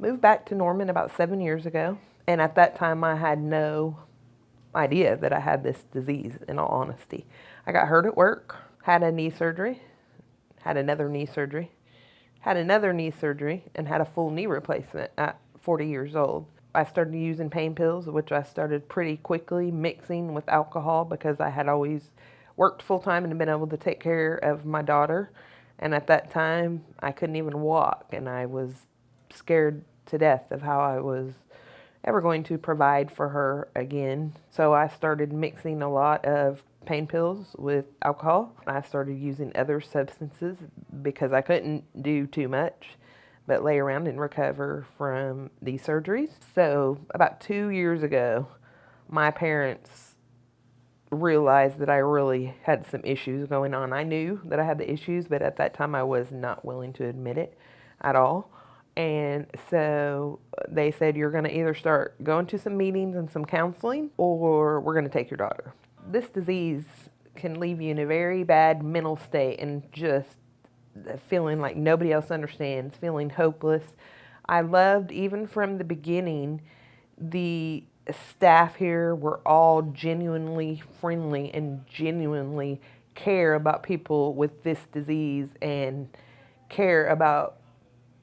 Moved back to Norman about 7 years ago, and at that time I had no idea that I had this disease, in all honesty. I got hurt at work, had a knee surgery, had another knee surgery, had another knee surgery, and had a full knee replacement at 40 years old. I started using pain pills, which I started pretty quickly mixing with alcohol because I had always worked full time and been able to take care of my daughter. And at that time, I couldn't even walk, and I was scared to death of how I was ever going to provide for her again. So I started mixing a lot of pain pills with alcohol. I started using other substances because I couldn't do too much but lay around and recover from these surgeries. So about 2 years ago, my parents realized that I really had some issues going on. I knew that I had the issues, but at that time I was not willing to admit it at all. And so they said, you're going to either start going to some meetings and some counseling, or we're going to take your daughter. This disease can leave you in a very bad mental state and just feeling like nobody else understands, feeling hopeless. I loved, even from the beginning, the staff here were all genuinely friendly and genuinely care about people with this disease and care about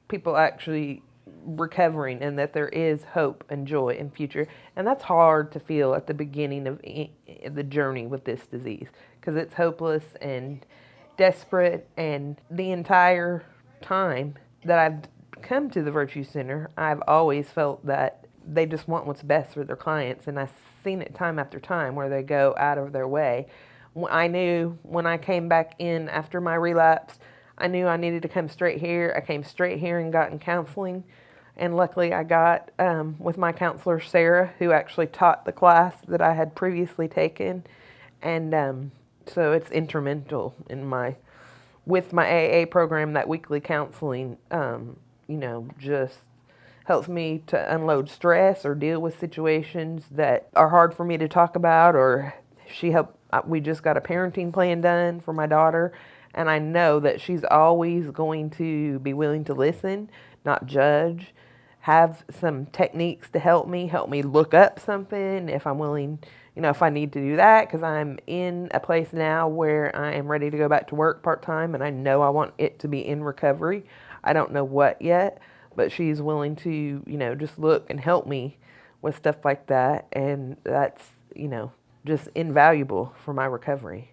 people actually recovering, and that there is hope and joy in future. And that's hard to feel at the beginning of the journey with this disease, because it's hopeless and desperate. And the entire time that I've come to the Virtue Center, I've always felt that they just want what's best for their clients. And I've seen it time after time where they go out of their way. I knew when I came back in after my relapse, I knew I needed to come straight here. I came straight here and got in counseling. And luckily I got with my counselor, Sarah, who actually taught the class that I had previously taken. And so it's instrumental in with my AA program. That weekly counseling, just helps me to unload stress or deal with situations that are hard for me to talk about. Or we just got a parenting plan done for my daughter, and I know that she's always going to be willing to listen, not judge, have some techniques to help me look up something if I'm willing, if I need to do that, because I'm in a place now where I am ready to go back to work part-time, and I know I want it to be in recovery. I don't know what yet, but she's willing to, just look and help me with stuff like that, and that's, just invaluable for my recovery.